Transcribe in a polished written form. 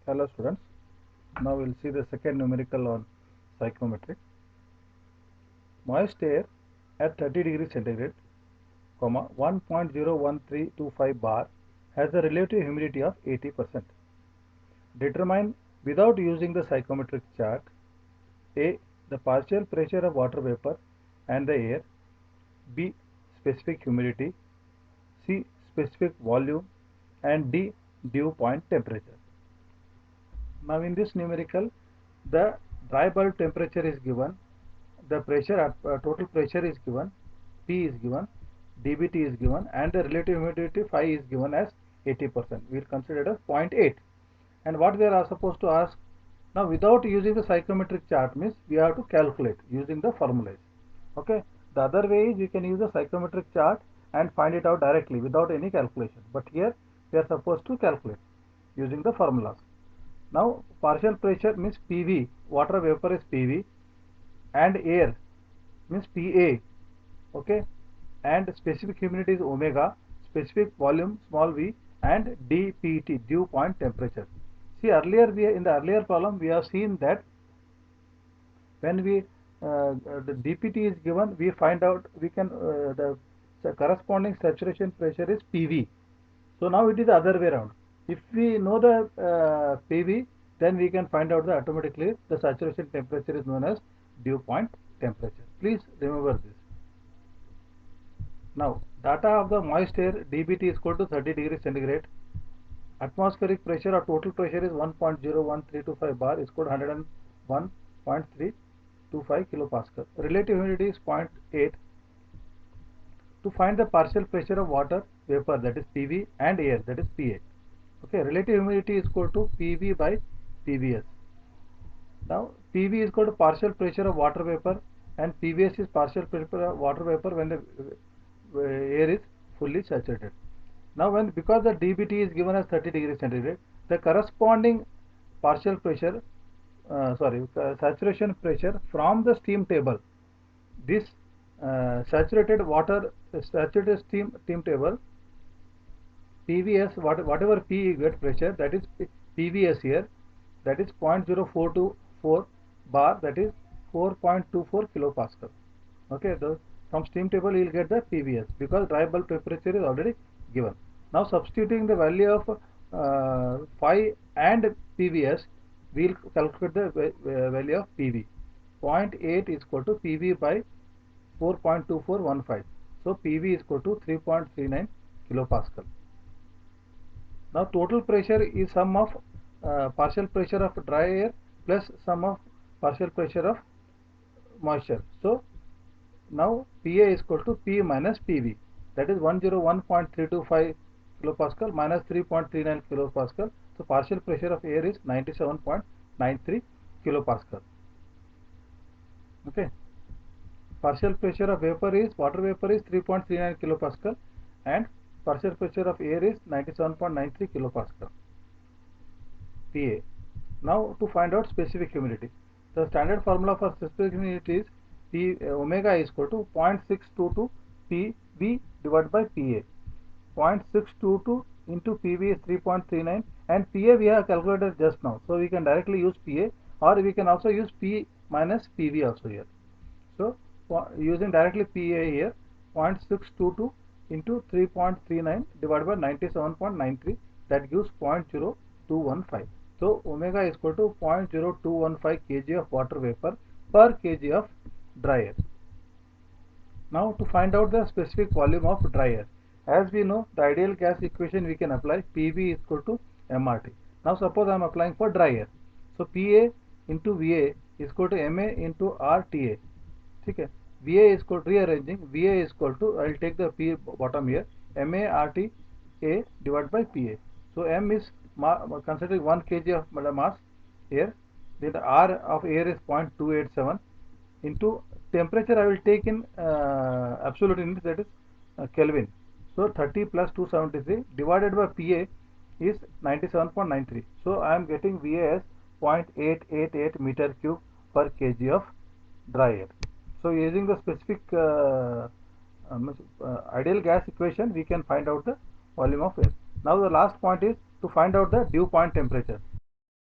Hello students, now we'll see the second numerical on psychrometric. Moist air at 30 degrees centigrade, 1.01325 bar has a relative humidity of 80%. Determine without using the psychrometric chart A. The partial pressure of water vapor and the air, B. Specific humidity, C. Specific volume, and D. Dew point temperature. Now in this numerical, the dry bulb temperature is given, the pressure total pressure is given, P is given, dBT is given, and the relative humidity phi is given as 80%. We will consider it as 0.8. And what we are supposed to ask now, without using the psychrometric chart, means we have to calculate using the formulas. Okay. The other way is you can use the psychrometric chart and find it out directly without any calculation. But here we are supposed to calculate using the formulas. Now partial pressure means PV, water vapor is PV, and air means PA, okay, and specific humidity is omega, specific volume small v, and dPT, dew point temperature. See, earlier in the earlier problem we have seen that when the dPT is given, we find out we can the corresponding saturation pressure is PV. So now it is the other way around. If we know the PV, then we can find out automatically the saturation temperature is known as dew point temperature. Please remember this. Now data of the moist air dBT is equal to 30 degrees centigrade. Atmospheric pressure or total pressure is 1.01325 bar is equal to 101.325 kilopascal. Relative humidity is 0.8. To find the partial pressure of water vapor, that is PV, and air, that is PA. Okay, relative humidity is equal to PV by PVS. Now PV is equal to partial pressure of water vapor and PVS is partial pressure of water vapor when the air is fully saturated. Now because the dBT is given as 30 degrees centigrade, the corresponding partial pressure saturation pressure from the steam table, this saturated steam table, PVS, whatever P you get pressure, that is PVS here, that is 0.0424 bar, that is 4.24 kilopascal. Okay, from steam table you will get the PVS because dry bulb temperature is already given. Now substituting the value of phi and PVS, we will calculate the value of PV. 0.8 is equal to PV by 4.2415. So PV is equal to 3.39 kilopascal. Now total pressure is sum of partial pressure of dry air plus sum of partial pressure of moisture. So now PA is equal to P minus PV, that is 101.325 kilopascal minus 3.39 kilopascal. So partial pressure of air is 97.93 kilopascal. Okay. Partial pressure of water vapor is 3.39 kilopascal and partial pressure of air is 97.93 kilopascal. PA. Now to find out specific humidity, the standard formula for specific humidity is omega is equal to 0.622 PV divided by PA. 0.622 into PV is 3.39 and PA we have calculated just now, so we can directly use PA, or we can also use P minus PV also here. So using directly PA here, 0.622 into 3.39 divided by 97.93, that gives 0.0215. So omega is equal to 0.0215 kg of water vapor per kg of dry air. Now to find out the specific volume of dry air, as we know the ideal gas equation we can apply PV is equal to MRT. Now suppose I am applying for dry air, so PA into VA is equal to MA into RTA. Okay, VA is equal to, rearranging, VA is equal to, I will take the P bottom here, MA RT A divided by PA. So M is considering 1 kg of mass air, then the R of air is 0.287 into temperature I will take in absolute units, that is Kelvin. So 30 plus 273 divided by PA is 97.93. So I am getting VA as 0.888 meter cube per kg of dry air. So using the specific ideal gas equation, we can find out the volume of air. Now the last point is to find out the dew point temperature.